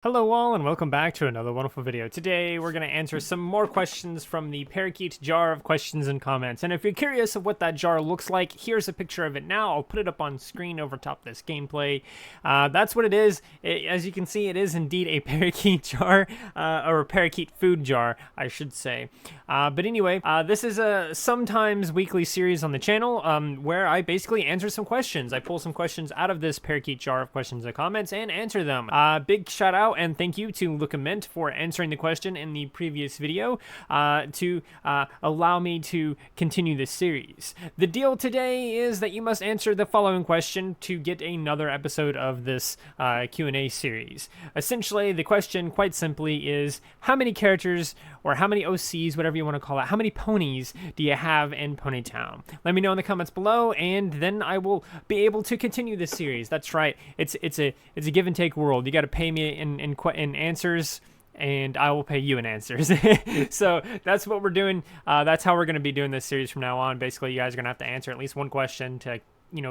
Hello all and welcome back to another wonderful video. Today we're going to answer some more questions from the parakeet jar of questions and comments. And if you're curious of what that jar looks like, here's a picture of it now. I'll put it up on screen over top of this gameplay. That's what it is. As you can see, it is indeed a parakeet jar, or a parakeet food jar, I should say. But anyway, this is a sometimes weekly series on the channel where I basically answer some questions. I pull some questions out of this parakeet jar of questions and comments and answer them. Big shout out and thank you to Lookament for answering the question in the previous video to allow me to continue this series. The deal today is that you must answer the following question to get another episode of this Q&A series. Essentially, the question, quite simply, is how many characters or how many OCs, whatever you want to call it, how many ponies do you have in Ponytown? Let me know in the comments below, and then I will be able to continue this series. That's right, it's a give and take world. You got to pay me in answers, and I will pay you in answers. So that's what we're doing. That's how we're going to be doing this series from now on. Basically, you guys are going to have to answer at least one question to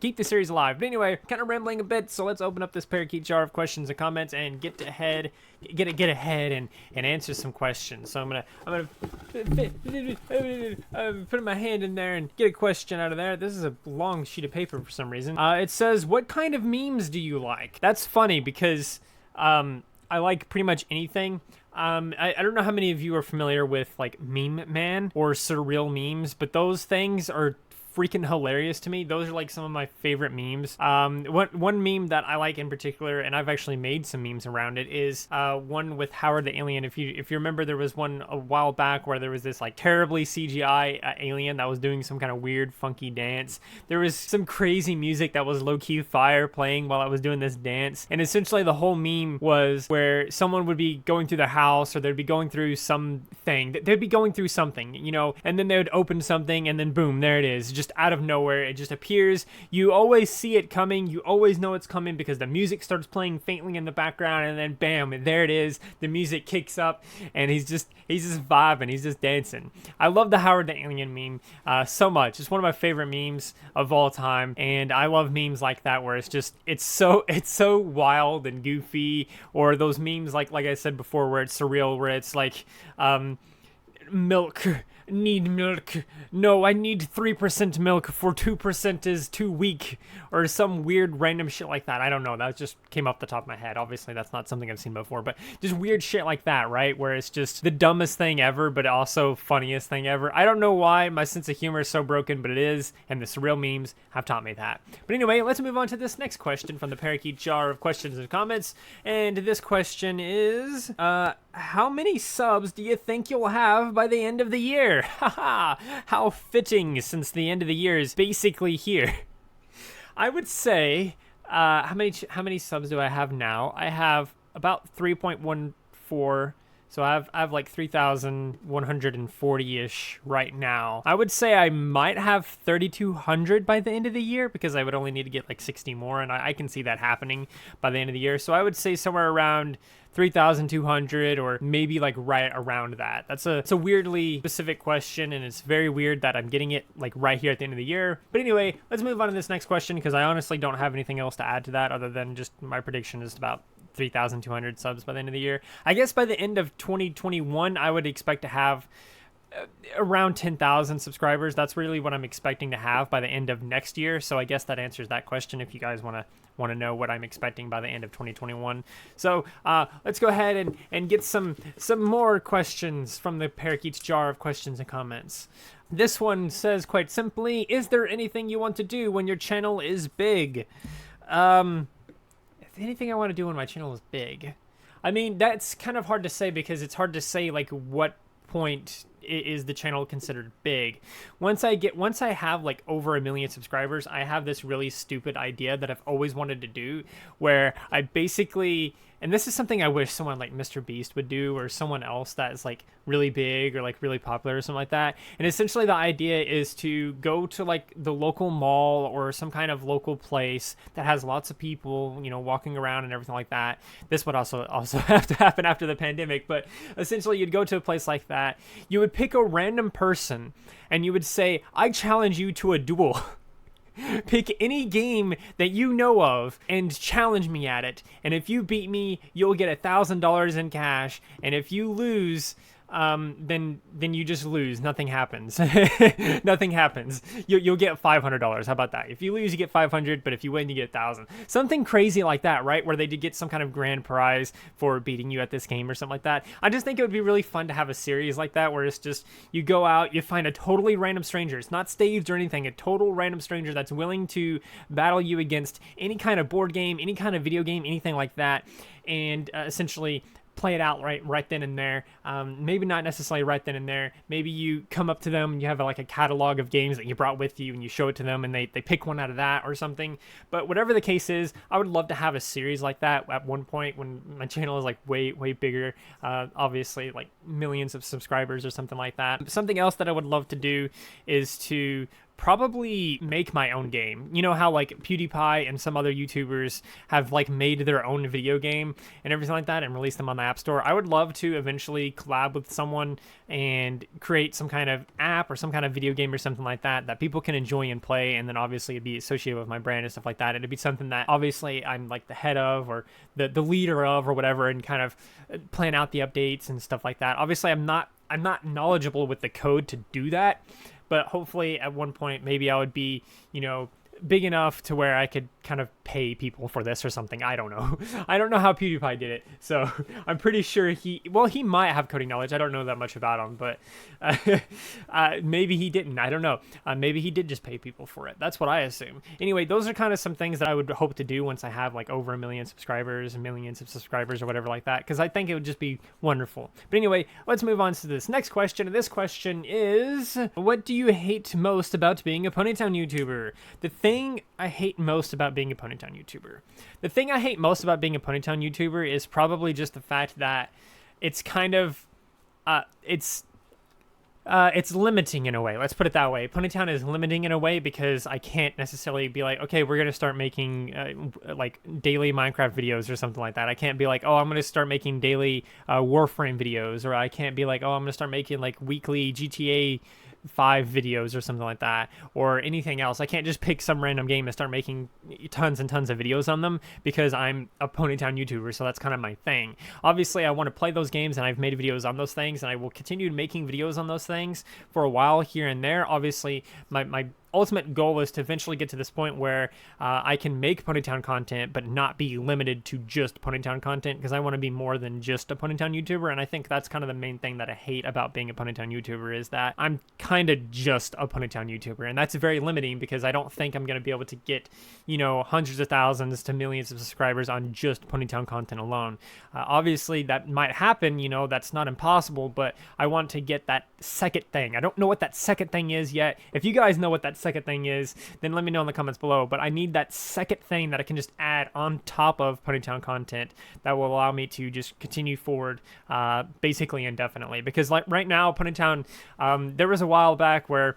keep the series alive. But anyway, kind of rambling a bit, so let's open up this parakeet jar of questions and comments and get ahead and answer some questions. So I'm gonna put my hand in there and get a question out of there. This is a long sheet of paper for some reason. It says, what kind of memes do you like? That's funny because I like pretty much anything. I don't know how many of you are familiar with like Meme Man or surreal memes, but those things are freaking hilarious to me. Those are like some of my favorite memes. One meme that I like in particular, and I've actually made some memes around it, is one with Howard the Alien. If you remember, there was one a while back where there was this like terribly CGI alien that was doing some kind of weird funky dance. There was some crazy music that was low-key fire playing while I was doing this dance, and essentially the whole meme was where someone would be going through the house, or they'd be going through something, and then they would open something, and then boom, there it is, just out of nowhere. It just appears. You always see it coming. You always know it's coming because the music starts playing faintly in the background, and then bam, and there it is. The music kicks up, and he's just vibing. He's just dancing. I love the Howard the Alien meme so much. It's one of my favorite memes of all time, and I love memes like that where it's so wild and goofy, or those memes like I said before where it's surreal, where it's like milk. Need milk. No, I need 3% milk for 2% is too weak, or some weird random shit like that. I don't know. That just came off the top of my head. Obviously, that's not something I've seen before, but just weird shit like that, right? Where it's just the dumbest thing ever, but also funniest thing ever. I don't know why my sense of humor is so broken, but it is, and the surreal memes have taught me that. But anyway, let's move on to this next question from the parakeet jar of questions and comments. And this question is, how many subs do you think you'll have by the end of the year? Haha, how fitting, since the end of the year is basically here. I would say, how many subs do I have now? I have about 3.14. So I have like 3,140-ish right now. I would say I might have 3,200 by the end of the year, because I would only need to get like 60 more, and I can see that happening by the end of the year. So I would say somewhere around 3,200, or maybe like right around that. It's a weirdly specific question, and it's very weird that I'm getting it like right here at the end of the year. But anyway, let's move on to this next question, because I honestly don't have anything else to add to that other than just my prediction is about 3,200 subs by the end of the year. I guess by the end of 2021, I would expect to have around 10,000 subscribers. That's really what I'm expecting to have by the end of next year. So I guess that answers that question if you guys want to know what I'm expecting by the end of 2021. So let's go ahead and get some more questions from the parakeet's jar of questions and comments. This one says quite simply, is there anything you want to do when your channel is big? Anything I want to do when my channel is big? I mean, that's kind of hard to say, because it's hard to say like what point is the channel considered big. Once I have like over 1 million subscribers, I have this really stupid idea that I've always wanted to do, where I basically, and this is something I wish someone like Mr. Beast would do, or someone else that is like really big or like really popular or something like that. And essentially the idea is to go to like the local mall or some kind of local place that has lots of people, walking around and everything like that. This would also have to happen after the pandemic, but essentially you'd go to a place like that. You would pick a random person and you would say, I challenge you to a duel. Pick any game that you know of and challenge me at it. And if you beat me, you'll get $1,000 in cash. And if you lose, then you just lose. Nothing happens. Nothing happens. You'll get $500. How about that? If you lose, you get 500, but if you win, you get 1,000. Something crazy like that, right? Where they did get some kind of grand prize for beating you at this game or something like that. I just think it would be really fun to have a series like that where it's just you go out, you find a totally random stranger. It's not staged or anything. A total random stranger that's willing to battle you against any kind of board game, any kind of video game, anything like that, and essentially play it out right then and there. Maybe not necessarily right then and there. Maybe you come up to them and you have like a catalog of games that you brought with you and you show it to them and they pick one out of that or something. But whatever the case is, I would love to have a series like that at one point when my channel is like way bigger, obviously like millions of subscribers or something like that. Something else that I would love to do is to probably make my own game. You know how like PewDiePie and some other YouTubers have like made their own video game and everything like that and release them on the App Store? I would love to eventually collab with someone and create some kind of app or some kind of video game or something like that that people can enjoy and play, and then obviously it'd be associated with my brand and stuff like that. It'd be something that obviously I'm like the head of or the leader of or whatever, and kind of plan out the updates and stuff like that. Obviously I'm not knowledgeable with the code to do that, but hopefully at one point maybe I would be, big enough to where I could kind of pay people for this or something. I don't know. I don't know how PewDiePie did it, so I'm pretty sure he might have coding knowledge. I don't know that much about him, but maybe he didn't. I don't know. Maybe he did just pay people for it. That's what I assume. Anyway, those are kind of some things that I would hope to do once I have like over 1 million subscribers, millions of subscribers or whatever like that, because I think it would just be wonderful. But anyway, let's move on to this next question. And this question is, what do you hate most about being a Ponytown YouTuber? The thing I hate most about being a Ponytown YouTuber. The thing I hate most about being a Ponytown YouTuber is probably just the fact that it's kind of, it's limiting in a way. Let's put it that way. Ponytown is limiting in a way because I can't necessarily be like, okay, we're going to start making like daily Minecraft videos or something like that. I can't be like, oh, I'm going to start making daily Warframe videos, or I can't be like, oh, I'm going to start making like weekly GTA 5 videos or something like that, or anything else. I can't just pick some random game and start making tons and tons of videos on them because I'm a Ponytown YouTuber, so that's kind of my thing. Obviously, I want to play those games, and I've made videos on those things, and I will continue making videos on those things for a while here and there. Obviously, my ultimate goal is to eventually get to this point where I can make Ponytown content but not be limited to just Ponytown content, because I want to be more than just a Ponytown YouTuber. And I think that's kind of the main thing that I hate about being a Ponytown YouTuber, is that I'm kind of just a Ponytown YouTuber, and that's very limiting because I don't think I'm going to be able to get, hundreds of thousands to millions of subscribers on just Ponytown content alone. Obviously that might happen, that's not impossible, but I want to get that second thing. I don't know what that second thing is yet. If you guys know what that second thing is, then let me know in the comments below. But I need that second thing that I can just add on top of Ponytown content that will allow me to just continue forward basically indefinitely. Because like right now, Ponytown, there was a while back where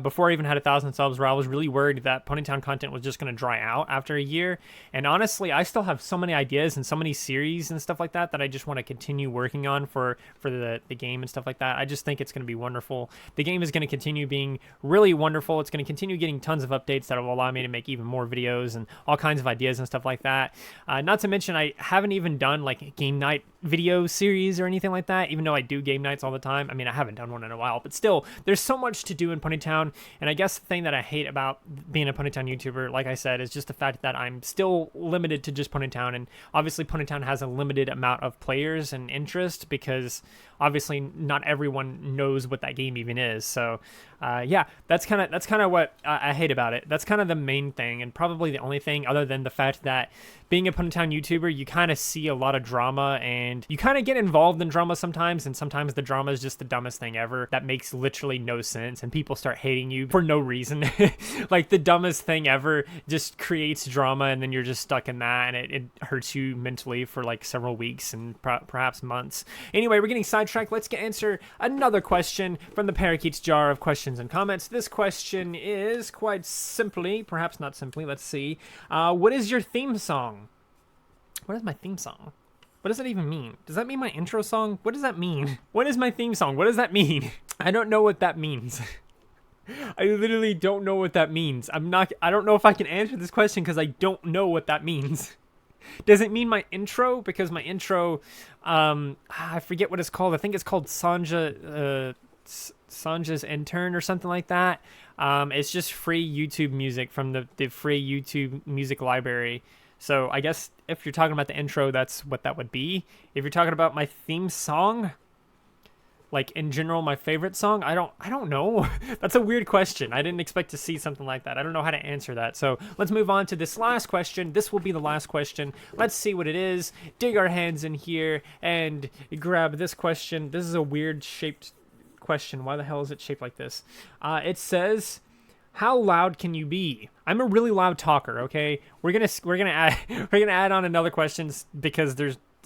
before I even had 1,000 subs, where I was really worried that Ponytown content was just going to dry out after a year. And honestly, I still have so many ideas and so many series and stuff like that that I just want to continue working on for the game and stuff like that. I just think it's going to be wonderful. The game is going to continue being really wonderful. It's going to continue getting tons of updates that will allow me to make even more videos and all kinds of ideas and stuff like that. Not to mention, I haven't even done like game night video series or anything like that, even though I do game nights all the time. I mean, I haven't done one in a while, but still, there's so much to do in Ponytown. And I guess the thing that I hate about being a Ponytown YouTuber, like I said, is just the fact that I'm still limited to just Ponytown. And obviously Ponytown has a limited amount of players and interest because obviously not everyone knows what that game even is. So yeah, that's kind of what I hate about it. That's kind of the main thing, and probably the only thing, other than the fact that being a Ponytown YouTuber, you kind of see a lot of drama, and you kind of get involved in drama sometimes, and sometimes the drama is just the dumbest thing ever that makes literally no sense, and people start hating you for no reason. Like the dumbest thing ever just creates drama, and then you're just stuck in that, and it hurts you mentally for like several weeks and perhaps months. Anyway, we're getting sidetracked. Let's answer another question from the Parakeet's jar of questions and comments. This question is quite simply, perhaps not simply, let's see. What is your theme song? What is my theme song? What does that even mean? Does that mean my intro song? What does that mean? What is my theme song? What does that mean? I don't know what that means. I literally don't know what that means. I don't know if I can answer this question because I don't know what that means. Does it mean my intro? Because my intro, I forget what it's called. I think it's called Sanja's Intern or something like that. It's just free YouTube music from the free YouTube music library. So I guess if you're talking about the intro, that's what that would be. If you're talking about my theme song, like in general, my favorite song, I don't know. That's a weird question. I didn't expect to see something like that. I don't know how to answer that. So let's move on to this last question. This will be the last question. Let's see what it is. Dig our hands in here and grab this question. This is a weird shaped question. Why the hell is it shaped like this? It says, how loud can you be? I'm a really loud talker, okay? We're gonna add on another questions because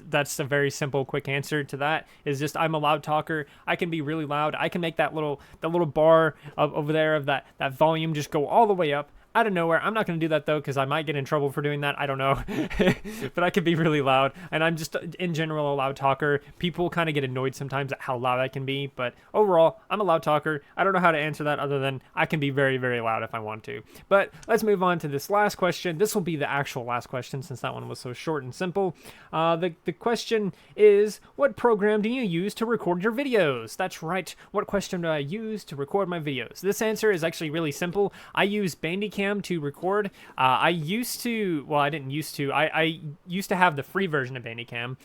that's a very simple, quick answer to that. Is just I'm a loud talker. I can be really loud. I can make that little bar over there of that volume just go all the way up out of nowhere. I'm not going to do that though because I might get in trouble for doing that. I don't know. But I can be really loud, and I'm just in general a loud talker. People kind of get annoyed sometimes at how loud I can be, but overall I'm a loud talker. I don't know how to answer that other than I can be very, very loud if I want to. But let's move on to this last question. This will be the actual last question since that one was so short and simple. The question is, what program do you use to record your videos? That's right. What question do I use to record my videos? This answer is actually really simple. I use Bandicam to record. I used to, well, I didn't used to. I used to have the free version of Bandicam,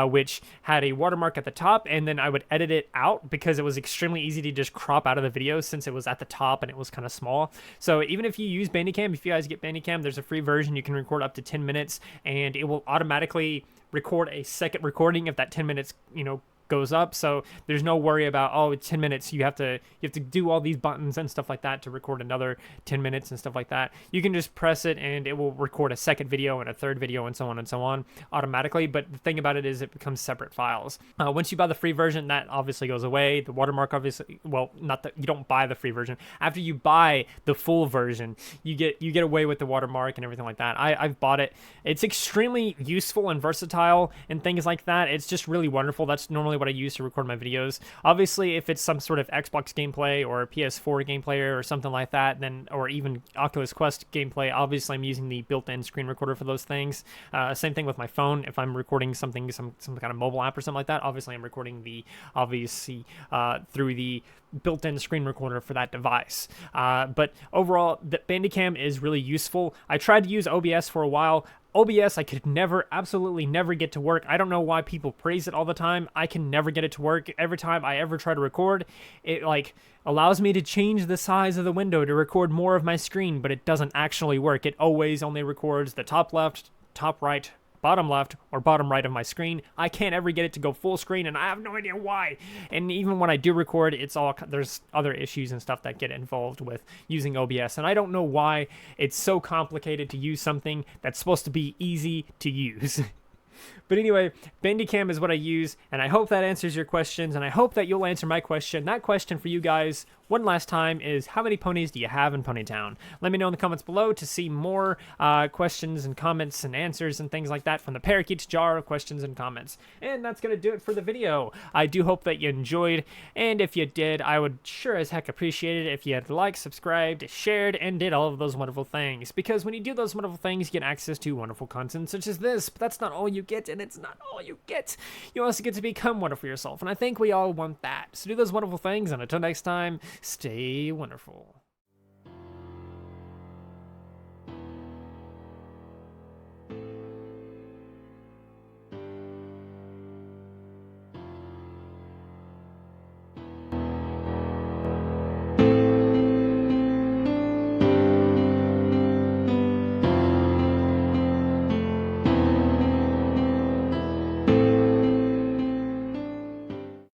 which had a watermark at the top, and then I would edit it out because it was extremely easy to just crop out of the video since it was at the top and it was kind of small. So even if you use Bandicam, if you guys get Bandicam, there's a free version. You can record up to 10 minutes, and it will automatically record a second recording if that 10 minutes, goes up. So there's no worry about, oh, it's 10 minutes. You have to do all these buttons and stuff like that to record another 10 minutes and stuff like that. You can just press it and it will record a second video and a third video and so on automatically. But the thing about it is it becomes separate files. Once you buy the free version, that obviously goes away. The watermark obviously, well, not that you don't buy the free version. After you buy the full version, you get away with the watermark and everything like that. I've bought it. It's extremely useful and versatile and things like that. It's just really wonderful. That's normally what I use to record my videos. Obviously, if it's some sort of Xbox gameplay or PS4 gameplay or something like that, then, or even Oculus Quest gameplay, obviously I'm using the built-in screen recorder for those things. Same thing with my phone. If I'm recording something, some kind of mobile app or something like that, obviously I'm recording through the built-in screen recorder for that device. But overall, the Bandicam is really useful. I tried to use OBS for a while. OBS, I could absolutely never get to work. I don't know why people praise it all the time. I can never get it to work. Every time I ever try to record, it allows me to change the size of the window to record more of my screen, but it doesn't actually work. It always only records the top left, top right, bottom left, or bottom right of my screen. I can't ever get it to go full screen, and I have no idea why. And even when I do record, there's other issues and stuff that get involved with using OBS, and I don't know why it's so complicated to use something that's supposed to be easy to use. But anyway, Bandicam is what I use, and I hope that answers your questions, and I hope that you'll answer my question. That question for you guys, one last time, is how many ponies do you have in Ponytown? Let me know in the comments below to see more questions and comments and answers and things like that from the parakeet's jar of questions and comments. And that's going to do it for the video. I do hope that you enjoyed, and if you did, I would sure as heck appreciate it if you had liked, subscribed, shared, and did all of those wonderful things. Because when you do those wonderful things, you get access to wonderful content such as this, but that's not all you get, and it's not all you get. You also get to become wonderful yourself, and I think we all want that. So do those wonderful things, and until next time, stay wonderful.